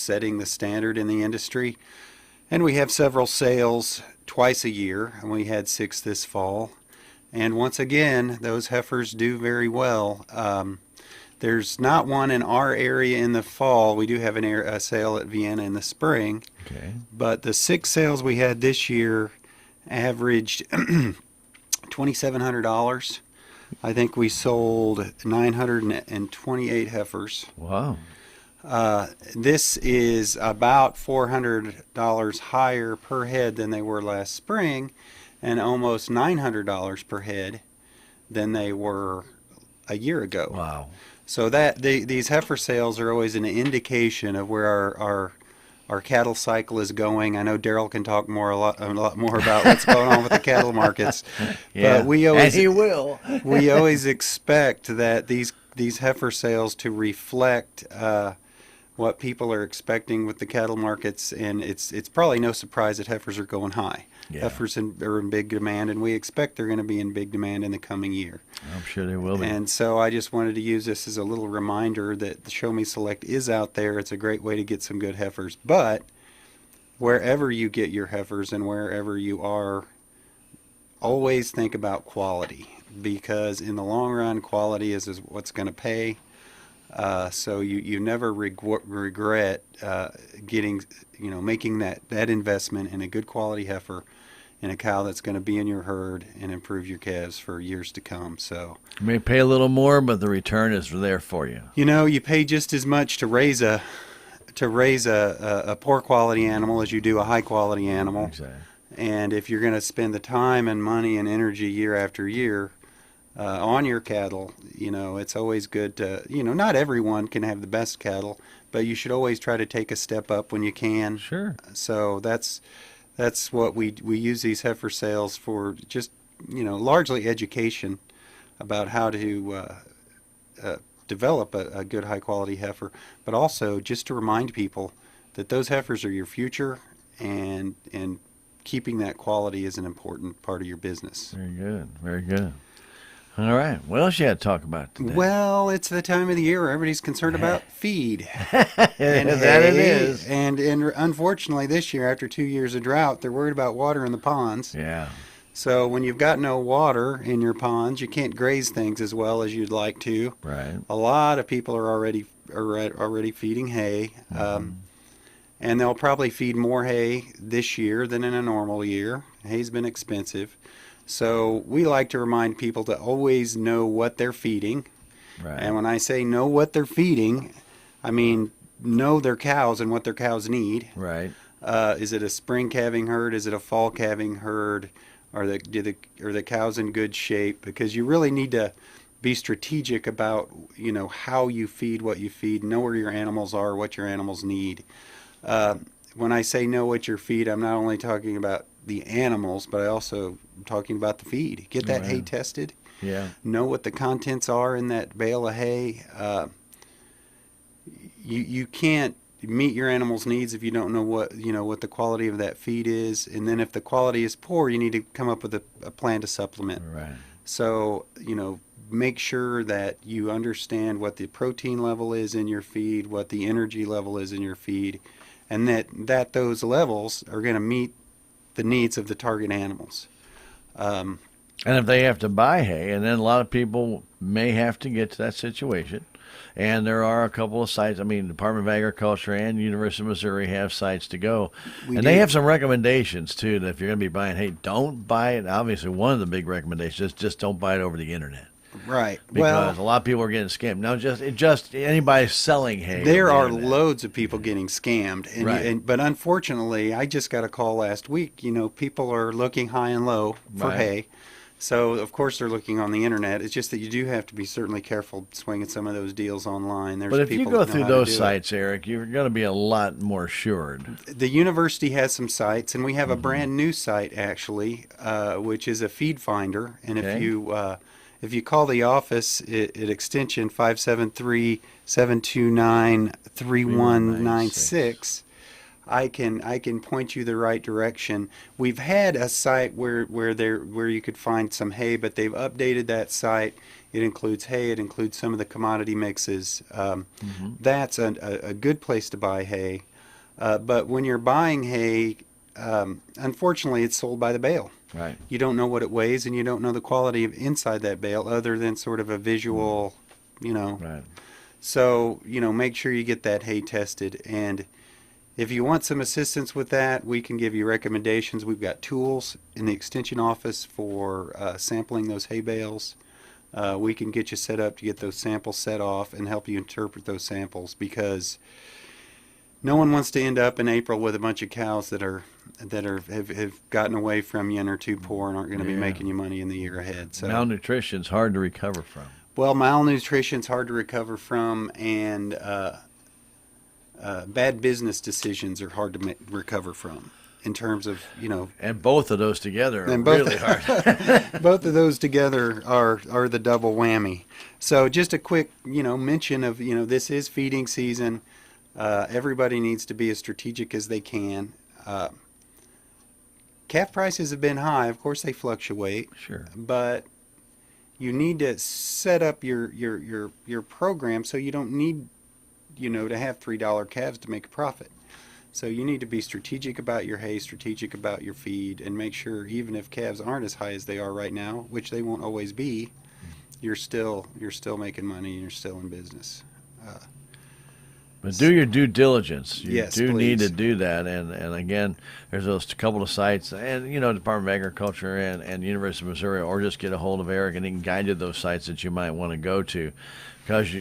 setting the standard in the industry. And we have several sales twice a year, and we had 6 this fall. And once again, those heifers do very well. There's not one in our area in the fall. We do have a sale at Vienna in the spring. Okay. But the 6 sales we had this year averaged $2,700. I think we sold 928 heifers. Wow. This is about $400 higher per head than they were last spring, and almost $900 per head than they were a year ago. Wow. So these heifer sales are always an indication of where our cattle cycle is going. I know Daryl can talk a lot more about what's going on with the cattle markets. Yeah, but we always, and he will. we always expect that these heifer sales to reflect what people are expecting with the cattle markets, and it's probably no surprise that heifers are going high. Yeah. Heifers are in big demand, and we expect they're going to be in big demand in the coming year. I'm sure they will be. And so I just wanted to use this as a little reminder that the Show Me Select is out there. It's a great way to get some good heifers. But wherever you get your heifers and wherever you are, always think about quality, because in the long run, quality is what's going to pay. So you never regret making that investment in a good quality heifer, in a cow that's going to be in your herd and improve your calves for years to come. So You may pay a little more, but the return is there for you. you pay just as much to raise a poor quality animal as you do a high quality animal. Exactly. And if you're going to spend the time and money and energy year after year on your cattle, it's always good to, not everyone can have the best cattle, but you should always try to take a step up when you can. Sure. So that's what we use these heifer sales for, just, largely education about how to develop a good high quality heifer, but also just to remind people that those heifers are your future, and keeping that quality is an important part of your business. Very good. Very good. All right. What else you had to talk about today? Well, it's the time of the year where everybody's concerned about feed. And that it is. And unfortunately, this year, after 2 years of drought, they're worried about water in the ponds. Yeah. So when you've got no water in your ponds, you can't graze things as well as you'd like to. Right. A lot of people are already feeding hay. And they'll probably feed more hay this year than in a normal year. Hay's been expensive. So we like to remind people to always know what they're feeding. Right. And when I say know what they're feeding, I mean know their cows and what their cows need. Right. Is it a spring calving herd? Is it a fall calving herd? Are the cows in good shape? Because you really need to be strategic about how you feed, what you feed, know where your animals are, what your animals need. When I say know what you feed, I'm not only talking about the animals, but I also am talking about the feed. Get that hay tested. Yeah. Know what the contents are in that bale of hay. You can't meet your animal's needs if you don't know what the quality of that feed is, and then if the quality is poor, you need to come up with a plan to supplement. Right. So make sure that you understand what the protein level is in your feed, what the energy level is in your feed, and that those levels are going to meet the needs of the target animals. And if they have to buy hay, and then a lot of people may have to get to that situation, and there are a couple of sites, Department of Agriculture and University of Missouri have sites to go. They have some recommendations, too, that if you're going to be buying hay, don't buy it. Obviously, one of the big recommendations is just don't buy it over the internet. Right. Because a lot of people are getting scammed. Now, just anybody selling hay. There are loads of people getting scammed. Right. But unfortunately, I just got a call last week. People are looking high and low for hay. So, of course, they're looking on the internet. It's just that you do have to be certainly careful swinging some of those deals online. But if you go through those sites, Eric, you're going to be a lot more assured. The university has some sites, and we have a brand new site, actually, which is a feed finder. And if you call the office at extension 573-729-3196, I can point you the right direction. We've had a site where you could find some hay, but they've updated that site. It includes hay. It includes some of the commodity mixes. That's a good place to buy hay. But when you're buying hay, unfortunately, it's sold by the bale. Right. You don't know what it weighs, and you don't know the quality of inside that bale, other than sort of a visual, you know. Right. So, make sure you get that hay tested. And if you want some assistance with that, we can give you recommendations. We've got tools in the extension office for sampling those hay bales. We can get you set up to get those samples set off and help you interpret those samples, because no one wants to end up in April with a bunch of cows have gotten away from you and are too poor and aren't going to be Yeah. making you money in the year ahead. So Malnutrition's hard to recover from. well, malnutrition's hard to recover from, and bad business decisions are hard to recover from. In terms of And both of those together are and both, really hard. both of those together are the double whammy. So just a quick mention of this is feeding season. Everybody needs to be as strategic as they can. Calf prices have been high. Of course, they fluctuate. Sure. But you need to set up your program so you don't need to have $3 calves to make a profit. So you need to be strategic about your hay, strategic about your feed, and make sure even if calves aren't as high as they are right now, which they won't always be, you're still making money and you're still in business. But do your due diligence. You Yes, do need please. to do that. And again, there's those couple of sites, and Department of Agriculture and University of Missouri, or just get a hold of Eric and he can guide you to those sites that you might want to go to, because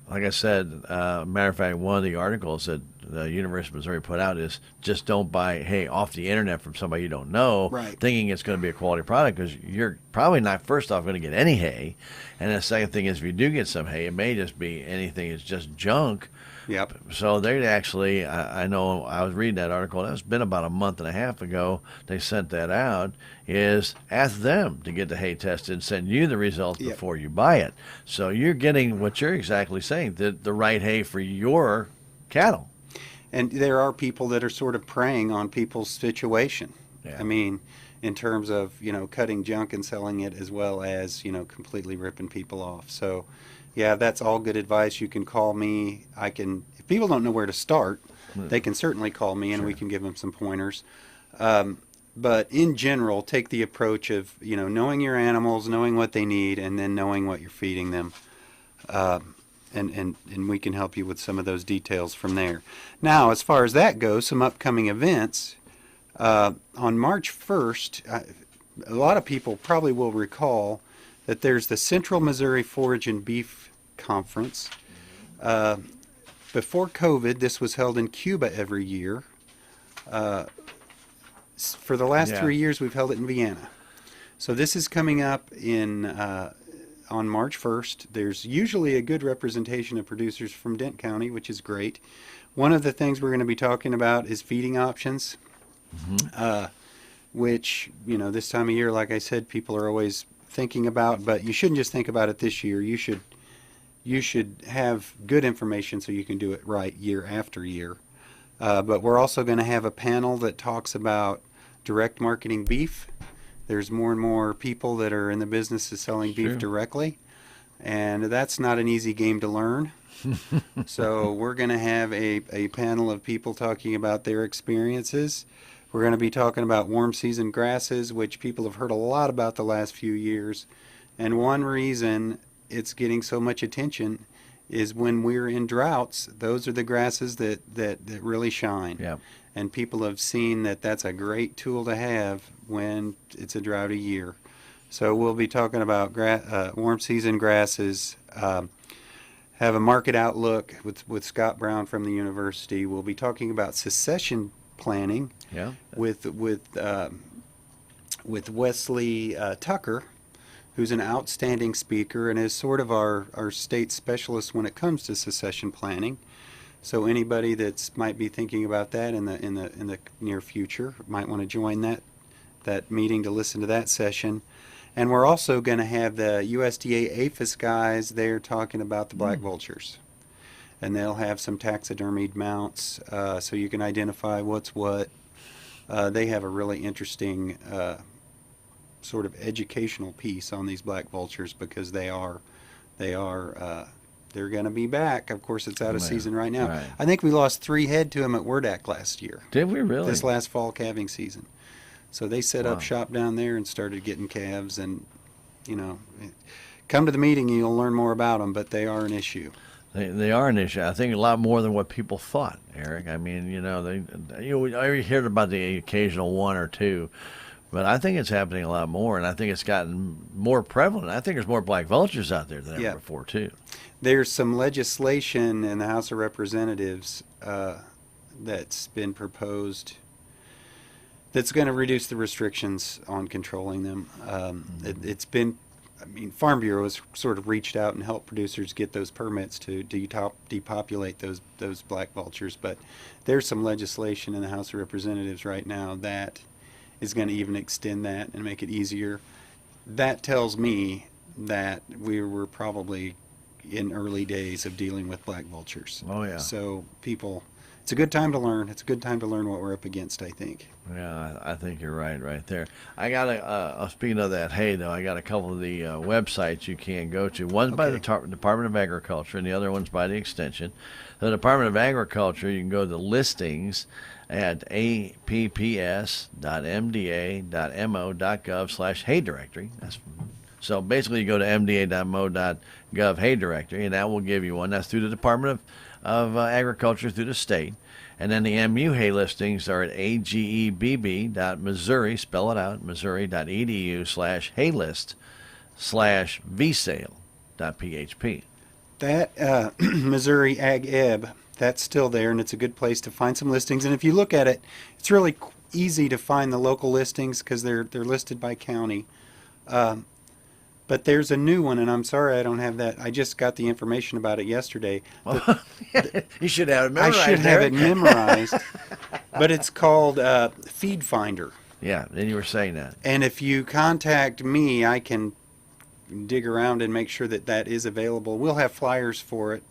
like I said, matter of fact, one of the articles that the University of Missouri put out is just don't buy hay off the internet from somebody you don't know, Right. thinking it's going to be a quality product, because you're probably not, first off, going to get any hay. And the second thing is, if you do get some hay, it may just be anything, it's just junk. Yep. So they actually, I know I was reading that article, and it's been about a month and a half ago they sent that out, is ask them to get the hay tested and send you the results Yep. before you buy it. So you're getting what you're exactly saying, the right hay for your cattle. And there are people that are sort of preying on people's situation. Yeah. I mean, in terms of, cutting junk and selling it, as well as, completely ripping people off. So, yeah, that's all good advice. You can call me. If people don't know where to start, they can certainly call me and we can give them some pointers. But in general, take the approach of, knowing your animals, knowing what they need, and then knowing what you're feeding them. And we can help you with some of those details from there. Now, as far as that goes, some upcoming events. On March 1st, a lot of people probably will recall that there's the Central Missouri Forage and Beef Conference. Before COVID, this was held in Cuba every year. For the last Yeah. 3 years, we've held it in Vienna. So this is coming up on March 1st. There's usually a good representation of producers from Dent County, which is great. One of the things we're going to be talking about is feeding options, which, this time of year, like I said, people are always thinking about, but you shouldn't just think about it this year. You should have good information so you can do it right year after year. But we're also going to have a panel that talks about direct marketing beef. There's more and more people that are in the business of selling beef True. directly, and that's not an easy game to learn. So we're going to have a panel of people talking about their experiences. We're going to be talking about warm season grasses, which people have heard a lot about the last few years. And one reason it's getting so much attention is when we're in droughts, those are the grasses that really shine. Yeah. And people have seen that that's a great tool to have when it's a droughty year. So we'll be talking about warm season grasses, have a market outlook with Scott Brown from the university. We'll be talking about succession planning Yeah. with Wesley Tucker, who's an outstanding speaker and is sort of our state specialist when it comes to succession planning. So anybody that's might be thinking about that in the near future might want to join that meeting to listen to that session. And we're also going to have the USDA APHIS guys there talking about the black vultures. And they'll have some taxidermied mounts so you can identify what's what. They have a really interesting sort of educational piece on these black vultures because they are they're going to be back. Of course, it's out of Yeah, season right now. right. I think we lost 3 head to them at Wordak last year, Did we really? this last fall calving season. So they set up Wow. shop down there and started getting calves. And you know, come to the meeting and you'll learn more about them. But they are an issue. They are an issue. I think a lot more than what people thought, Eric. I mean, I heard about the occasional one or two, but I think it's happening a lot more, and I think it's gotten more prevalent. I think there's more black vultures out there than ever Yeah. before, too. There's some legislation in the House of Representatives that's been proposed that's going to reduce the restrictions on controlling them. It's been, I mean, Farm Bureau has sort of reached out and helped producers get those permits to depopulate those black vultures. But there's some legislation in the House of Representatives right now that is going to even extend that and make it easier. That tells me that we were probably in early days of dealing with black vultures. Oh, yeah. So people, it's a good time to learn. It's a good time to learn what we're up against, I think. Yeah, I think you're right there. I got speaking of that hay, though, I got a couple of the websites you can go to. One's by the Department of Agriculture, and the other one's by the Extension. The Department of Agriculture, you can go to the listings at apps.mda.mo.gov/hay directory. So basically, you go to mda.mo.gov hay directory, and that will give you one. That's through the Department of Agriculture through the state. And then the MU hay listings are at agebb.missouri, spell it out, missouri.edu/haylist/vsale.php. That Missouri Ag Ebb, that's still there, and it's a good place to find some listings. And if you look at it, it's really easy to find the local listings because they're listed by county. But there's a new one, and I'm sorry I don't have that. I just got the information about it yesterday. You should have it I memorized. should have Eric. it memorized, but it's called Feed Finder. Yeah, then you were saying that. And if you contact me, I can dig around and make sure that that is available. We'll have flyers for it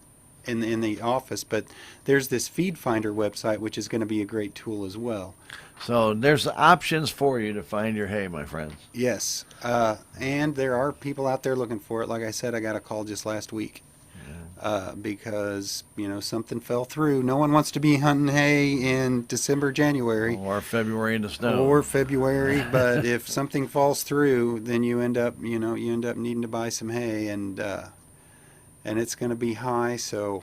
in the office, but there's this Feed Finder website, which is going to be a great tool as well. So there's options for you to find your hay, my friends. Yes, and there are people out there looking for it. Like I said, I got a call just last week because something fell through. No one wants to be hunting hay in December, January, Or February in the snow. or February. But if something falls through, then you end up needing to buy some hay, and it's going to be high. So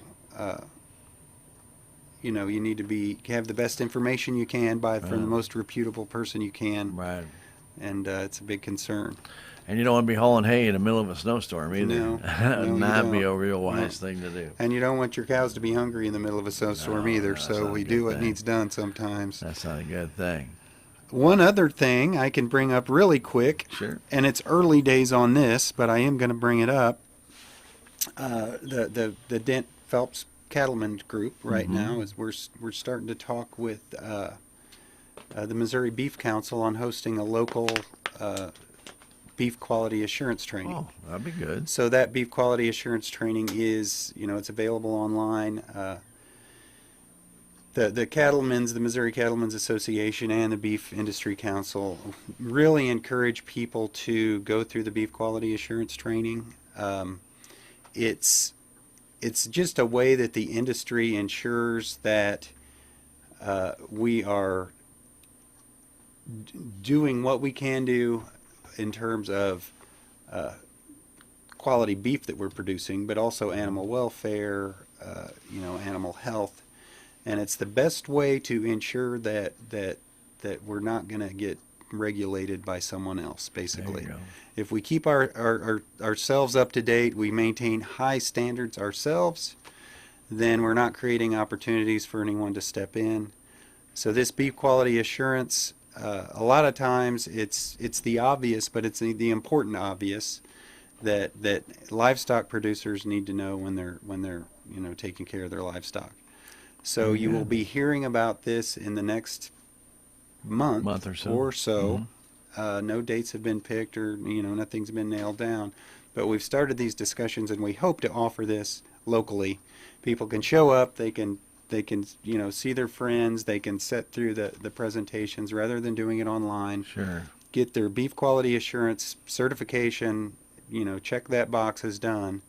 you need to have the best information you can, buy it from the most reputable person you can. Right. And it's a big concern. And you don't want to be hauling hay in the middle of a snowstorm either. No, That you would not be don't. a real wise thing to do. And you don't want your cows to be hungry in the middle of a snowstorm either, that's so not a we good do what thing. needs done sometimes. That's not a good thing. One other thing I can bring up really quick, Sure. and it's early days on this, but I am going to bring it up. The Dent Phelps Cattlemen Group right now is we're starting to talk with the Missouri Beef Council on hosting a local beef quality assurance training. Oh, that'd be good. So that beef quality assurance training is, it's available online. The Cattlemen's, the Missouri Cattlemen's Association and the Beef Industry Council really encourage people to go through the beef quality assurance training. It's just a way that the industry ensures that we are doing what we can do in terms of quality beef that we're producing, but also animal welfare, animal health. And it's the best way to ensure that we're not going to get regulated by someone else, basically. There you go. If we keep ourselves up to date, we maintain high standards ourselves, then we're not creating opportunities for anyone to step in. So this beef quality assurance, a lot of times it's the obvious, but it's the important obvious that livestock producers need to know when they're taking care of their livestock. So you will be hearing about this in the next month or so. No dates have been picked, or nothing's been nailed down, but we've started these discussions, and we hope to offer this locally. People can show up, they can see their friends, they can sit through the presentations rather than doing it online. Sure. Get their beef quality assurance certification, check that box as done,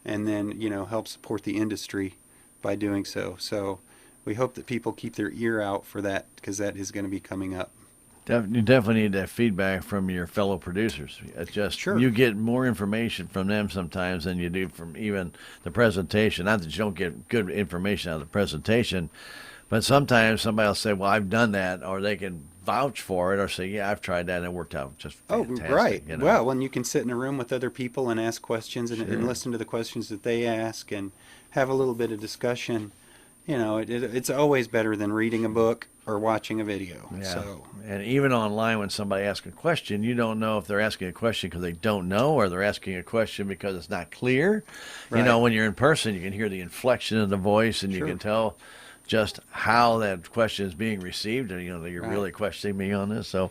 and then, help support the industry by doing so. So we hope that people keep their ear out for that, because that is going to be coming up. You definitely need that feedback from your fellow producers. It's just Sure. you get more information from them sometimes than you do from even the presentation. Not that you don't get good information out of the presentation, but sometimes somebody will say, "Well, I've done that," or they can vouch for it, or say, "Yeah, I've tried that and it worked out just fantastic." Oh, right. You know? Well, when you can sit in a room with other people and ask questions, and, Sure. and listen to the questions that they ask, and have a little bit of discussion, it's always better than reading a book or watching a video. Yeah. So, And even online, when somebody asks a question, you don't know if they're asking a question because they don't know, or they're asking a question because it's not clear. Right. You know, when you're in person, you can hear the inflection of the voice, and you Sure. can tell just how that question is being received, and that you're Right. really questioning me on this. So,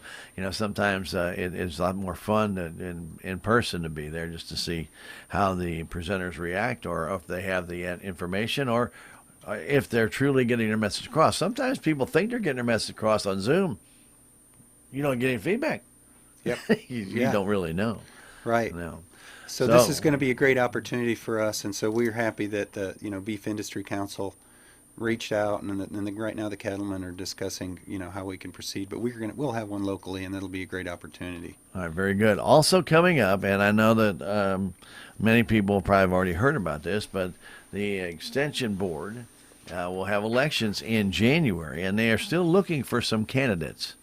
sometimes it's a lot more fun in person to be there, just to see how the presenters react, or if they have the information, or if they're truly getting their message across. Sometimes people think they're getting their message across on Zoom. You don't get any feedback. Yep. you Yeah. don't really know. Right. No. So this is going to be a great opportunity for us, and so we're happy that the Beef Industry Council reached out, and right now the cattlemen are discussing how we can proceed. But we'll have one locally, and that'll be a great opportunity. All right, very good. Also coming up, and I know that many people probably have already heard about this, but the Extension Board will have elections in January, and they are still looking for some candidates.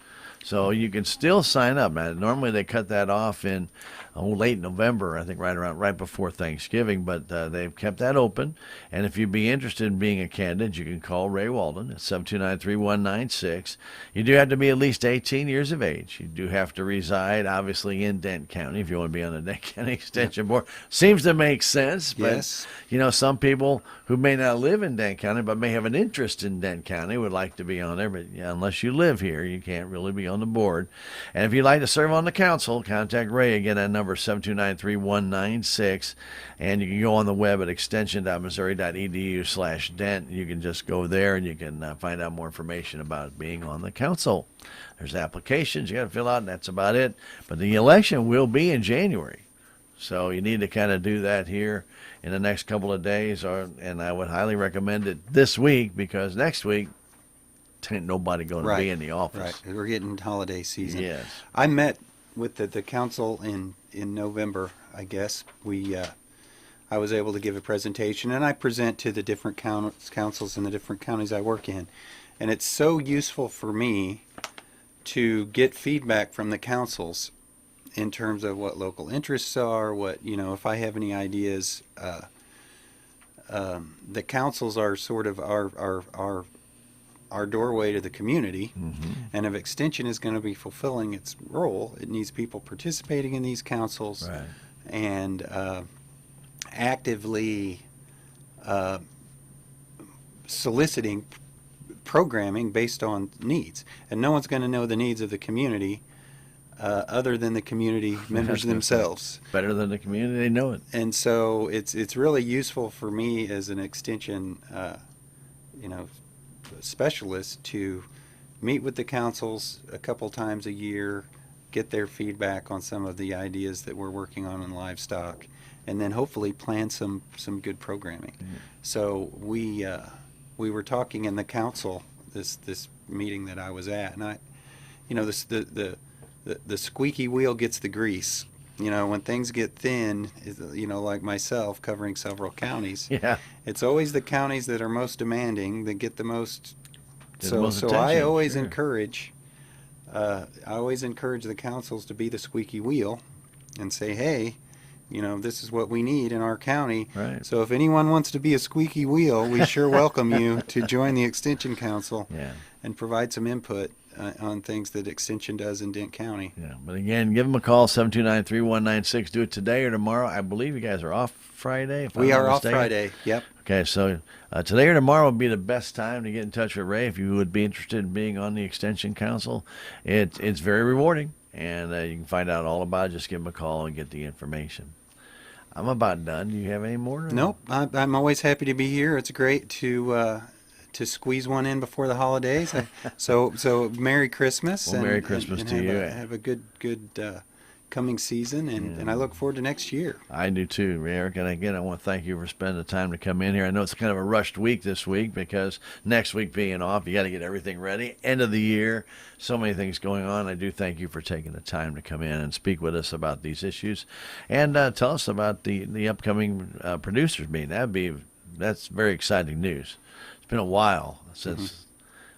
So you can still sign up. Now, normally they cut that off in late November, I think right before Thanksgiving, but they've kept that open. And if you'd be interested in being a candidate, you can call Ray Walden at 729-3196. You do have to be at least 18 years of age. You do have to reside, obviously, in Dent County if you want to be on the Dent County Extension Board. Seems to make sense, but Yes. some people who may not live in Dent County but may have an interest in Dent County would like to be on there, but unless you live here, you can't really be on the board. And if you'd like to serve on the council, contact Ray again at number 729-3196, and you can go on the web at extension.missouri.edu/dent. You can just go there and you can find out more information about being on the council. There's applications you got to fill out, and that's about it. But the election will be in January, so you need to kind of do that here in the next couple of days, and I would highly recommend it this week, because next week ain't nobody going to be in the office. Right. We're getting holiday season. Yes. I met with the council in November, I guess. I was able to give a presentation, and I present to the different councils in the different counties I work in. And it's so useful for me to get feedback from the councils in terms of what local interests are, if I have any ideas. The councils are sort of our doorway to the community, and if Extension is going to be fulfilling its role, it needs people participating in these councils, Right. and actively soliciting programming based on needs. And no one's going to know the needs of the community other than the community members themselves. Better than the community, they know it. And so it's really useful for me as an Extension specialist to meet with the councils a couple times a year, get their feedback on some of the ideas that we're working on in livestock, and then hopefully plan some good programming. So we were talking in the council, this meeting that I was at, and the squeaky wheel gets the grease. When things get thin, like myself covering several counties, Yeah. it's always the counties that are most demanding that get the most. So attention, I always sure. encourage the councils to be the squeaky wheel and say, hey, this is what we need in our county. Right. So if anyone wants to be a squeaky wheel, we sure welcome you to join the Extension Council Yeah. and provide some input on things that Extension does in Dent County. Yeah. But again, give them a call, 729-3196. Do it today or tomorrow. I believe you guys are off Friday. We are off Friday. Yep. Okay, so today or tomorrow would be the best time to get in touch with Ray if you would be interested in being on the Extension Council. It's very rewarding, and you can find out all about it. Just give him a call and get the information. I'm about done. Do you have any more? Nope. I'm always happy to be here. It's great to squeeze one in before the holidays. So Merry Christmas. Well, Merry Christmas to you. Have a good upcoming season, and I look forward to next year. I do too, Eric. And again, I want to thank you for spending the time to come in here. I know it's kind of a rushed week this week because next week being off, you got to get everything ready. End of the year, so many things going on. I do thank you for taking the time to come in and speak with us about these issues, and tell us about the upcoming producers meeting. That's very exciting news. It's been a while since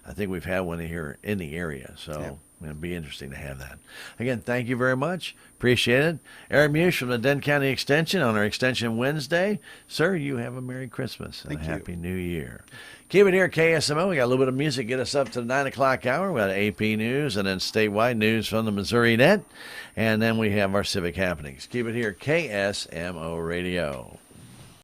I think we've had one here in the area, so. It'd be interesting to have that. Again, thank you very much. Appreciate it. Eric Muse from the Denton County Extension on our Extension Wednesday. Sir, you have a Merry Christmas and a Happy New Year. Keep it here at KSMO. We got a little bit of music, get us up to the 9 o'clock hour. We got AP News and then statewide news from the Missouri Net. And then we have our civic happenings. Keep it here, KSMO Radio.